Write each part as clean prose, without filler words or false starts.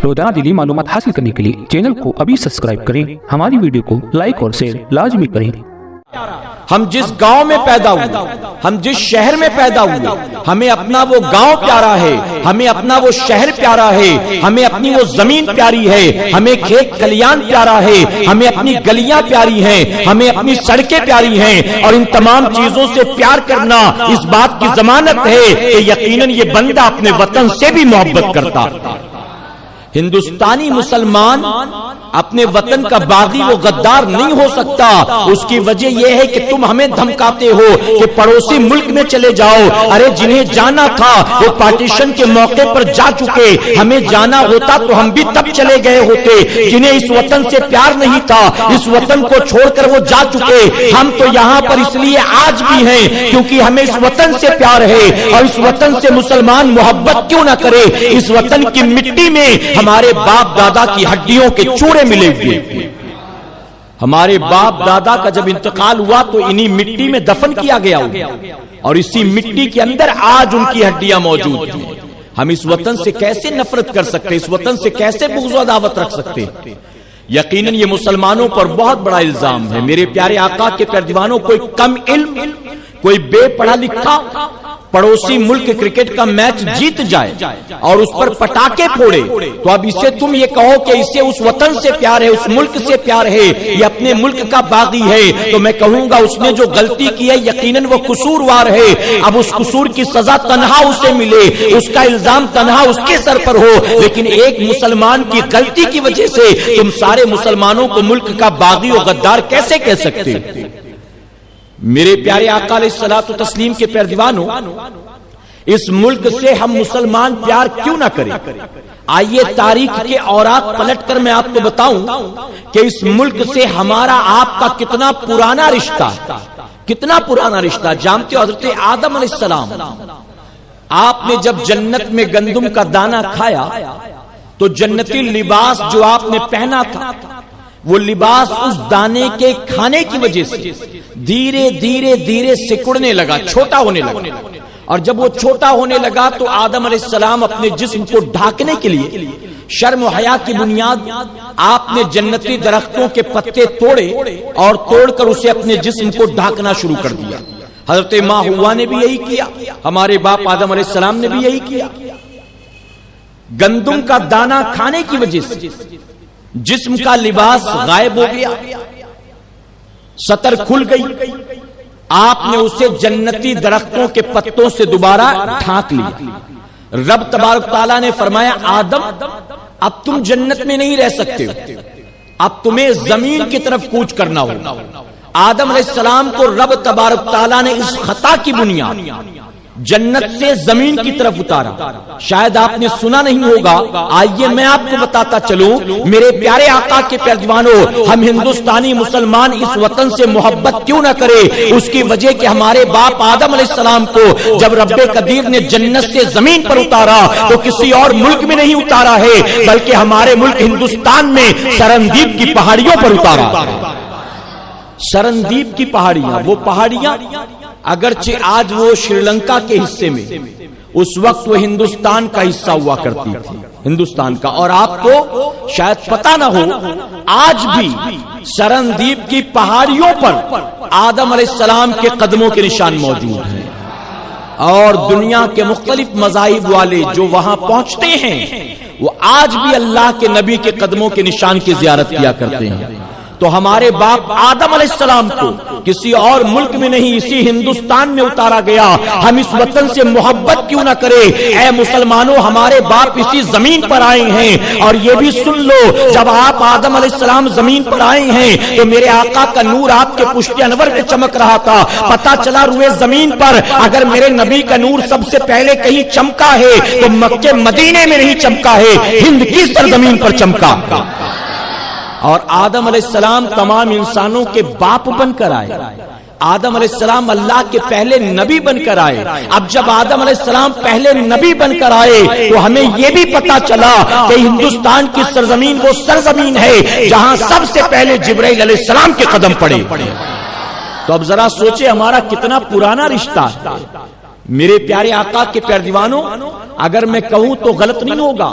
روزانہ دینی معلومات حاصل کرنے کے لیے چینل کو ابھی سبسکرائب کریں، ہماری ویڈیو کو لائک اور شیئر لازمی کریں۔ ہم جس گاؤں میں پیدا ہوئے، ہم جس شہر میں پیدا ہوئے، ہمیں اپنا وہ گاؤں پیارا ہے، ہمیں اپنا وہ شہر پیارا ہے، ہمیں اپنی وہ زمین پیاری ہے، ہمیں کھیت کھلیان پیارا ہے، ہمیں اپنی گلیاں پیاری ہیں، ہمیں اپنی سڑکیں پیاری ہیں، اور ان تمام چیزوں سے پیار کرنا اس بات کی ضمانت ہے کہ یقیناً یہ بندہ اپنے وطن سے بھی محبت کرتا۔ ہندوستانی مسلمان اپنے وطن کا باغی و غدار نہیں ہو سکتا۔ اس کی وجہ یہ ہے کہ تم ہمیں دھمکاتے ہو کہ پڑوسی ملک میں چلے جاؤ۔ ارے جنہیں جانا تھا وہ پارٹیشن کے موقع پر جا چکے، ہمیں جانا ہوتا تو ہم بھی تب چلے گئے ہوتے۔ جنہیں اس وطن سے پیار نہیں تھا، اس وطن کو چھوڑ کر وہ جا چکے۔ ہم تو یہاں پر اس لیے آج بھی ہیں کیونکہ ہمیں اس وطن سے پیار ہے، اور اس وطن سے مسلمان محبت کیوں نہ کرے۔ اس وطن کی مٹی میں ہمارے باپ دادا کی ہڈیوں کے چوڑے ملے ہوئے، ہمارے باپ دادا کا جب انتقال ہوا تو انہی مٹی میں دفن کیا گیا اور اسی مٹی کے اندر آج ان کی ہڈیاں موجود ہیں۔ ہم اس وطن سے کیسے نفرت کر سکتے، اس وطن سے کیسے بغض و عداوت رکھ سکتے؟ یقیناً یہ مسلمانوں پر بہت بڑا الزام ہے۔ میرے پیارے آقا کے پیارے دیوانوں، کوئی کم علم، کوئی بے پڑھا لکھا پڑوسی ملک کرکٹ کا میچ جیت جائے اور اس پر پٹاخے پھوڑے تو اب اسے تم یہ کہو کہ اسے اس وطن سے پیار ہے، اس ملک سے پیار ہے، یہ اپنے ملک کا باغی ہے، تو میں کہوں گا اس نے جو غلطی کی ہے یقیناً وہ قصوروار ہے۔ اب اس قصور کی سزا تنہا اسے ملے، اس کا الزام تنہا اس کے سر پر ہو، لیکن ایک مسلمان کی غلطی کی وجہ سے تم سارے مسلمانوں کو ملک کا باغی و غدار کیسے کہہ سکتے؟ میرے پیارے آقا علیہ الصلوۃ والتسلیم کے پیارے دیوانوں، اس ملک سے ہم مسلمان پیار کیوں نہ کریں؟ آئیے تاریخ کے اوراق پلٹ کر میں آپ کو بتاؤں کہ اس ملک سے ہمارا آپ کا کتنا پرانا رشتہ، کتنا پرانا رشتہ۔ جانتے ہو حضرت آدم علیہ السلام، آپ نے جب جنت میں گندم کا دانہ کھایا تو جنتی لباس جو آپ نے پہنا تھا وہ لباس اس دانے کے کھانے کی وجہ سے دھیرے دھیرے دھیرے سکڑنے لگا، چھوٹا ہونے لگا، اور جب وہ چھوٹا ہونے لگا تو آدم علیہ السلام اپنے جسم کو ڈھانکنے کے لیے شرم و حیا کی بنیاد آپ نے جنتی درختوں کے پتے توڑے اور توڑ کر اسے اپنے جسم کو ڈھانکنا شروع کر دیا۔ حضرت ماں ہوا نے بھی یہی کیا، ہمارے باپ آدم علیہ السلام نے بھی یہی کیا۔ گندم کا دانہ کھانے کی وجہ سے جسم کا لباس غائب ہو گیا، سطر کھل گئی، آپ نے اسے جنتی درختوں کے پتوں سے دوبارہ ڈھانک لیا۔ رب تبارک تعالیٰ نے فرمایا آدم اب تم جنت میں نہیں رہ سکتے، اب تمہیں زمین کی طرف کوچ کرنا ہوگا۔ آدم علیہ السلام کو رب تبارک تعالیٰ نے اس خطا کی بنیاد جنت سے زمین کی طرف اتارا۔ شاید آپ نے سنا نہیں ہوگا، آئیے میں آپ کو بتاتا چلوں۔ میرے پیارے آقا کے پیارے دیوانوں، ہم ہندوستانی مسلمان اس وطن سے محبت کیوں نہ کرے؟ اس کی وجہ کہ ہمارے باپ آدم علیہ السلام کو جب رب قدیر نے جنت سے زمین پر اتارا تو کسی اور ملک میں نہیں اتارا ہے، بلکہ ہمارے ملک ہندوستان میں سرندیپ کی پہاڑیوں پر اتارا۔ سرندیپ کی پہاڑیاں، وہ پہاڑیاں اگرچہ آج وہ شری لنکا کے حصے میں، اس وقت وہ ہندوستان کا حصہ ہوا کرتی تھی، ہندوستان کا۔ اور آپ کو شاید پتہ نہ ہو، آج بھی سرندیپ کی پہاڑیوں پر آدم علیہ السلام کے قدموں کے نشان موجود ہیں، اور دنیا کے مختلف مذاہب والے جو وہاں پہنچتے ہیں وہ آج بھی اللہ کے نبی کے قدموں کے نشان کی زیارت کیا کرتے ہیں۔ تو ہمارے باپ آدم علیہ السلام کو کسی اور ملک میں نہیں، اسی ہندوستان میں اتارا گیا۔ ہم اس وطن سے محبت کیوں نہ کرے؟ اے مسلمانوں، ہمارے باپ اسی زمین پر آئے ہیں، اور یہ بھی سن لو جب آپ آدم علیہ السلام زمین پر آئے ہیں تو میرے آقا کا نور آپ کے پشت انور پہ چمک رہا تھا۔ پتہ چلا روئے زمین پر اگر میرے نبی کا نور سب سے پہلے کہیں چمکا ہے تو مکے مدینے میں نہیں چمکا ہے، ہند کی سرزمین پر چمکا۔ اور آدم علیہ السلام تمام انسانوں کے باپ بن کر آئے، آدم علیہ السلام اللہ کے پہلے نبی بن کر آئے۔ اب جب آدم علیہ السلام پہلے نبی بن کر آئے تو ہمیں یہ بھی پتا چلا کہ ہندوستان کی سرزمین وہ سرزمین ہے جہاں سب سے پہلے جبرائیل علیہ السلام کے قدم پڑے۔ تو اب ذرا سوچے ہمارا کتنا پرانا رشتہ ہے۔ میرے پیارے آقا کے پیارے دیوانوں، اگر میں کہوں تو غلط نہیں ہوگا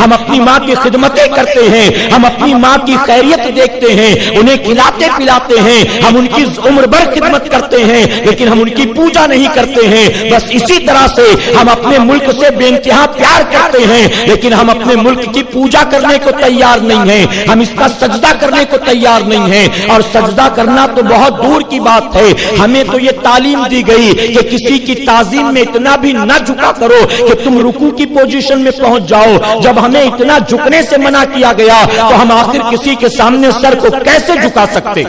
ہم اپنی ماں کی خدمتیں کرتے ہیں, ہم اپنی ماں کی خیریت دیکھتے ہیں, انہیں کھلاتے پلاتے ہیں, ہم ان کی عمر بھر خدمت کرتے ہیں, لیکن ہم ان کی پوجا نہیں کرتے ہیں. بس اسی طرح سے ہم اپنے ملک سے بے انتہا پیار کرتے ہیں, لیکن ہم اپنے ملک کی پوجا کرنے کو تیار نہیں ہیں, ہم اس کا سجدہ کرنے کو تیار نہیں ہیں. اور سجدہ کرنا تو بہت دور کی بات ہے, ہمیں تو یہ تعلیم دی گئی کہ کسی کی تعظیم میں اتنا بھی نہ جھکا کرو کہ تم رکوع کی پوزیشن میں پہنچ جاؤ. جب ہمیں اتنا جھکنے سے منع کیا گیا تو ہم آخر کسی کے سامنے سر کو کیسے جھکا سکتے؟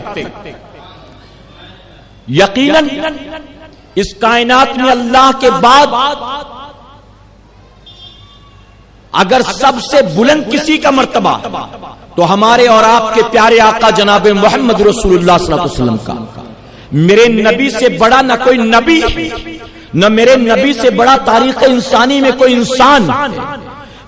یقیناً اس کائنات میں اللہ کے بعد اگر سب سے بلند کسی کا مرتبہ تو ہمارے اور آپ کے پیارے آقا جناب محمد رسول اللہ صلی اللہ علیہ وسلم کا. میرے نبی سے بڑا نہ کوئی نبی, نہ میرے نبی سے بڑا تاریخ انسانی میں کوئی انسان.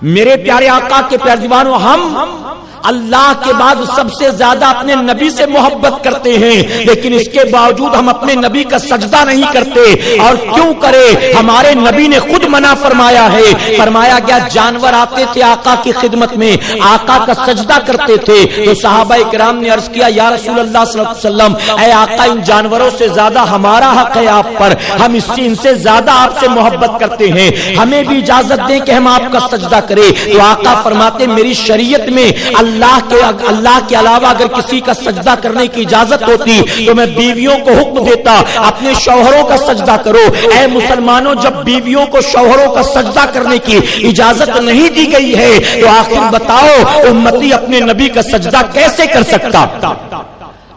میرے پیارے آقا کے پیارے دیوانوں, ہم اللہ کے بعد سب سے زیادہ اپنے نبی سے محبت کرتے ہیں, لیکن اس کے باوجود ہم اپنے نبی کا سجدہ نہیں کرتے. اور کیوں کرے؟ ہمارے نبی نے خود منع فرمایا ہے. فرمایا گیا جانور آتے تھے آقا کی خدمت میں, آقا کا سجدہ کرتے تھے, تو صحابہ کرام نے عرض کیا یا رسول اللہ صلی اللہ علیہ وسلم, اے آقا ان جانوروں سے زیادہ ہمارا حق ہے آپ پر, ہم ان سے زیادہ آپ سے محبت کرتے ہیں, ہمیں بھی اجازت دیں کہ ہم آپ کا سجدہ کریں. تو آقا فرماتے میری شریعت میں اللہ کے علاوہ اگر کسی کا سجدہ کرنے کی اجازت ہوتی تو میں بیویوں کو حکم دیتا اپنے شوہروں کا سجدہ کرو. اے مسلمانوں, جب بیویوں کو شوہروں کا سجدہ کرنے کی اجازت نہیں دی گئی ہے تو آخر بتاؤ امتی اپنے نبی کا سجدہ کیسے کر سکتا؟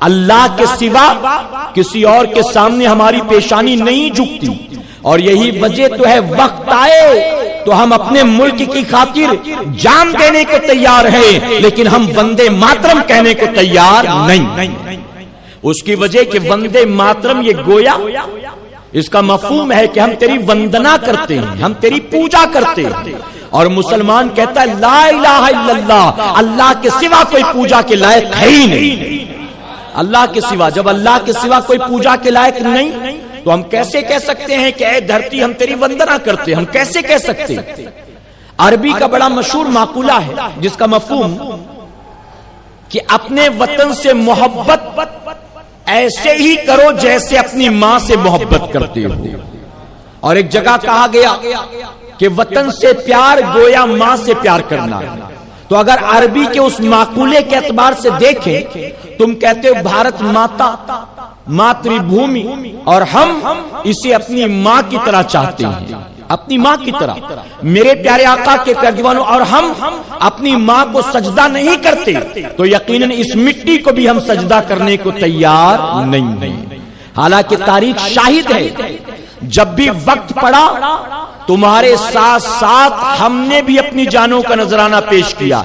اللہ کے سوا کسی اور کے سامنے ہماری پیشانی نہیں جھکتی. اور یہی وجہ تو ہے وقت آئے تو ہم اپنے ملک کی خاطر جان دینے کو تیار ہیں, لیکن ہم وندے ماترم کہنے کو تیار نہیں. اس کی وجہ کہ وندے ماترم یہ گویا اس کا مفہوم ہے کہ ہم تیری وندنا کرتے ہیں, ہم تیری پوجا کرتے ہیں. اور مسلمان کہتا ہے لا الہ الا اللہ, اللہ کے سوا کوئی پوجا کے لائق ہے ہی نہیں. اللہ کے سوا, جب اللہ کے سوا کوئی پوجا کے لائق نہیں تو ہم کیسے کہہ سکتے ہیں کہ اے دھرتی ہم تیری وندنا کرتے؟ ہم کیسے کہہ سکتے؟ عربی کا بڑا مشہور مقولہ ہے جس کا مفہوم کہ اپنے وطن سے محبت ایسے ہی کرو جیسے اپنی ماں سے محبت کرتے ہو. اور ایک جگہ کہا گیا کہ وطن سے پیار گویا ماں سے پیار کرنا. تو اگر عربی کے اس معقولے کے اعتبار سے دیکھیں, تم کہتے ہو بھارت ماتا ماتری بھومی, اور ہم اسے اپنی ماں کی طرح چاہتے ہیں, اپنی ماں کی طرح. میرے پیارے آقا کے پیارے دیوانوں, اور ہم اپنی ماں کو سجدہ نہیں کرتے تو یقیناً اس مٹی کو بھی ہم سجدہ کرنے کو تیار نہیں. حالانکہ تاریخ شاہد ہے جب بھی وقت پڑا تمہارے ساتھ ساتھ ہم نے بھی اپنی جانوں کا نذرانہ پیش کیا.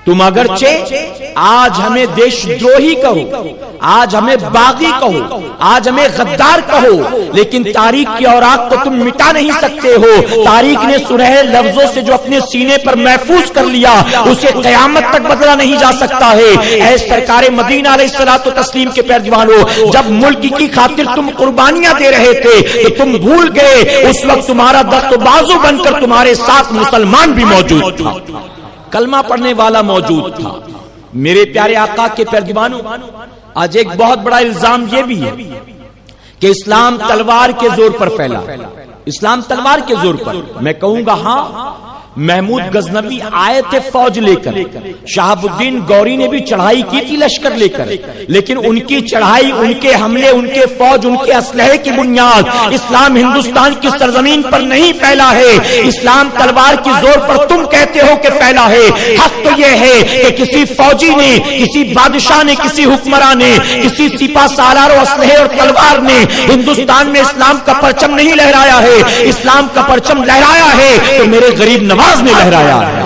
تم اگرچہ آج ہمیں دیش دروہی کہو, آج ہمیں باغی کہو, آج ہمیں غدار کہو, لیکن تاریخ کی اوراق کو تم مٹا نہیں سکتے ہو. تاریخ نے سرخ لفظوں سے جو اپنے سینے پر محفوظ کر لیا اسے قیامت تک بدلا نہیں جا سکتا ہے. اے سرکار مدینہ علیہ الصلوۃ والتسلیم کے پیارے دیوانوں, جب ملک کی خاطر تم قربانیاں دے رہے تھے تو تم بھول گئے اس وقت تمہارا دست و بازو بن کر تمہارے ساتھ مسلمان بھی موجود تھا, کلمہ پڑھنے والا موجود تھا. میرے پیارے آقا کے پیارے دیوانوں, آج ایک بہت بڑا الزام یہ بھی ہے کہ اسلام تلوار کے زور پر پھیلا. اسلام تلوار کے زور پر, میں کہوں گا ہاں محمود غزنوی آئے تھے فوج لے کر, شہاب الدین گوری نے بھی چڑھائی کی تھی لشکر لے کر, لیکن ان کی چڑھائی, ان کے حملے, ان کے فوج, ان کے اسلحے کی بنیاد اسلام ہندوستان کی سرزمین پر نہیں پھیلا ہے. اسلام تلوار کی زور پر تم کہتے ہو کہ پھیلا ہے. حق تو یہ ہے کہ کسی فوجی نے, کسی بادشاہ نے, کسی حکمراں نے, کسی سپاہ سالار و اسلحے اور تلوار نے ہندوستان میں اسلام کا پرچم نہیں لہرایا ہے. اسلام کا پرچم لہرایا ہے تو میرے غریب نواز نے لہرایا ہے,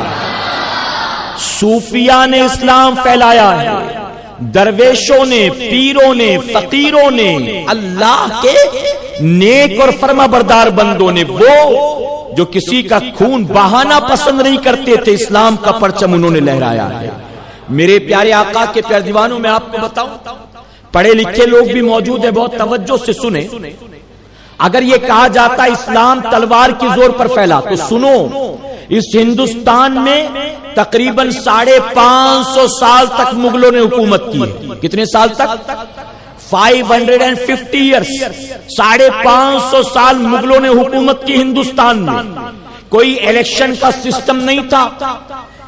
صوفیاء نے اسلام پھیلایا ہے, درویشوں نے, پیروں نے, فقیروں نے, اللہ کے نیک اور فرما بردار بندوں نے, وہ جو کسی کا خون بہانا پسند نہیں کرتے تھے, اسلام کا پرچم انہوں نے لہرایا ہے. میرے پیارے آقا کے پیارے دیوانوں, میں آپ کو بتاؤں, پڑھے لکھے لوگ بھی موجود ہیں, بہت توجہ سے سنیں. اگر یہ کہا جاتا اسلام تلوار کی زور پر پھیلا تو سنو, اس ہندوستان میں تقریباً 550 سال تک مغلوں نے حکومت کی ہے. کتنے سال تک؟ 550 ایئرس. 550 سال مغلوں نے حکومت کی ہندوستان میں. کوئی الیکشن کا سسٹم نہیں تھا,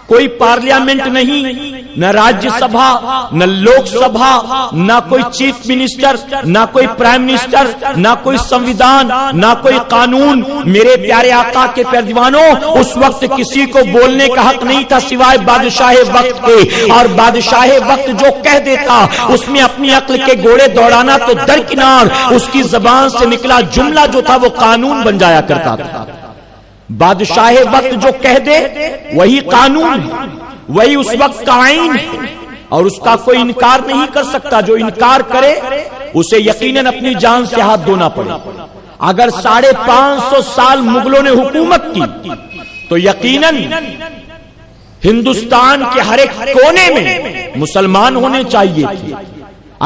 کوئی پارلیمنٹ نہیں, نہ راجیہ سبھا, نہ لوک سبھا, نہ کوئی چیف منسٹر, نہ کوئی پرائم منسٹر, نہ کوئی سنویدھان, نہ کوئی قانون. میرے پیارے آقا کے پیروانوں, اس وقت کسی کو بولنے کا حق نہیں تھا سوائے بادشاہ وقت کے, اور بادشاہ وقت جو کہہ دیتا اس میں اپنی عقل کے گھوڑے دوڑانا تو درکنار, اس کی زبان سے نکلا جملہ جو تھا وہ قانون بن جایا کرتا تھا. بادشاہ وقت جو کہہ دے وہی قانون, وہی اس وقت کا آئین, اور اس کا کوئی انکار نہیں کر سکتا. جو انکار کرے اسے یقیناً اپنی جان سے ہاتھ دھونا پڑے. اگر 550 سال مغلوں نے حکومت کی تو یقیناً ہندوستان کے ہر ایک کونے میں مسلمان ہونے چاہیے تھے.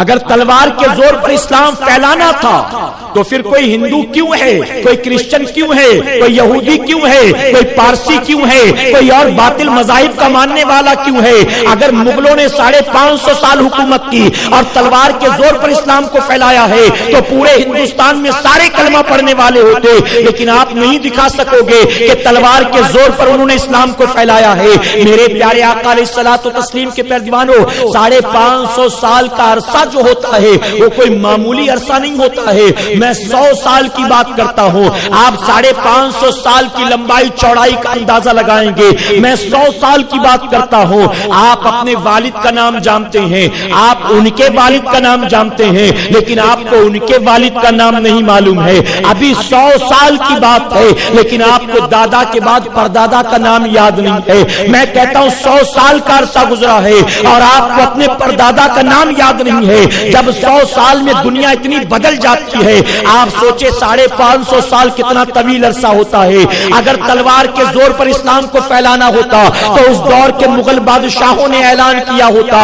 اگر تلوار کے زور پر اسلام پھیلانا تھا تو پھر کوئی ہندو کیوں ہے, کوئی کرسچن کیوں ہے, کوئی یہودی کیوں ہے, کوئی پارسی کیوں ہے, کوئی اور باطل مذاہب کا ماننے والا کیوں ہے؟ اگر مغلوں نے 550 سال حکومت کی اور تلوار کے زور پر اسلام کو پھیلایا ہے تو پورے ہندوستان میں سارے کلمہ پڑھنے والے ہوتے, لیکن آپ نہیں دکھا سکو گے کہ تلوار کے زور پر انہوں نے اسلام کو پھیلایا ہے. میرے پیارے آقا علیہ الصلوۃ والتسلیم کے پیروانوں, 550 سال کا عرصہ جو ہوتا ہے وہ کوئی معمولی عرصہ نہیں ہوتا ہے. میں 100 سال کی بات کرتا ہوں, آپ 550 سال کی لمبائی چوڑائی کا اندازہ لگائیں گے. میں 100 سال کی بات کرتا ہوں. آپ اپنے والد کا نام جانتے ہیں, آپ ان کے والد کا نام جانتے ہیں, لیکن آپ کو ان کے والد کا نام نہیں معلوم ہے. ابھی 100 سال کی بات ہے, لیکن آپ کو دادا کے بعد پردادا کا نام یاد نہیں ہے. میں کہتا ہوں 100 سال کا عرصہ گزرا ہے اور آپ کو اپنے پردادا کا نام یاد نہیں ہے. جب 100 سال میں دنیا اتنی بدل جاتی ہے, آپ سوچے 550 سال کتنا طویل عرصہ ہوتا ہے. اگر تلوار کے زور پر اسلام کو پھیلانا ہوتا تو اس دور کے مغل بادشاہوں نے اعلان کیا ہوتا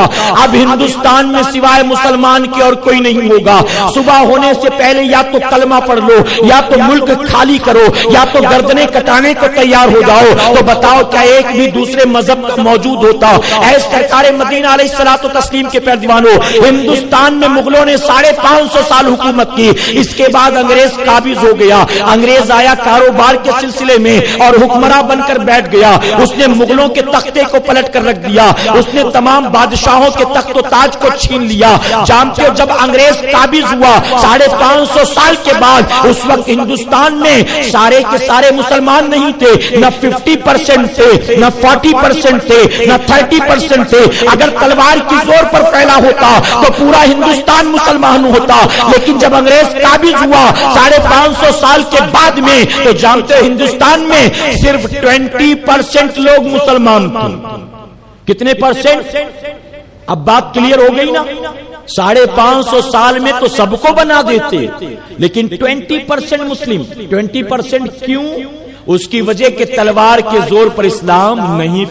اب ہندوستان میں سوائے مسلمان کی اور کوئی نہیں ہوگا. صبح ہونے سے پہلے یا تو کلمہ پڑھ لو, یا تو ملک خالی کرو, یا تو گردنیں کٹانے کو تیار ہو جاؤ. تو بتاؤ کیا ایک بھی دوسرے مذہب کا موجود ہوتا؟ اے سرکار مدینہ علیہ الصلوۃ والتسلیم کے پیروانوں, ہندوستان میں مغلوں نے 550 سال حکومت کی. اس کے بعد انگریز قابض ہو گیا. انگریز آیا کاروبار کے سلسلے میں اور حکمراں بن کر بیٹھ گیا. اس نے مغلوں کے تختے کو پلٹ کر رکھ دیا. اس نے تمام بادشاہوں کے تخت و تاج کو چھین لیا. جانتے ہو جب انگریز قابض ہوا 550 سال کے بعد, اس وقت ہندوستان میں سارے کے سارے مسلمان نہیں تھے. نہ 50% تھے, نہ 40% تھے, نہ 30% تھے. اگر تلوار کی زور پر پھیلا ہوتا تو پورا ہندوستان مسلمان ہوتا. لیکن جب انگریز قابض ہوا 550 سال کے بعد میں, تو جانتے ہو ہندوستان میں صرف 20% لوگ مسلمان تھے. کتنے پرسنٹ؟ اب بات کلیئر ہو گئی نا. 550 سال میں تو سب کو بنا دیتے, لیکن 20% مسلم. 20% کیوں؟ اس کی وجہ کہ تلوار کے زور پر اسلام نہیں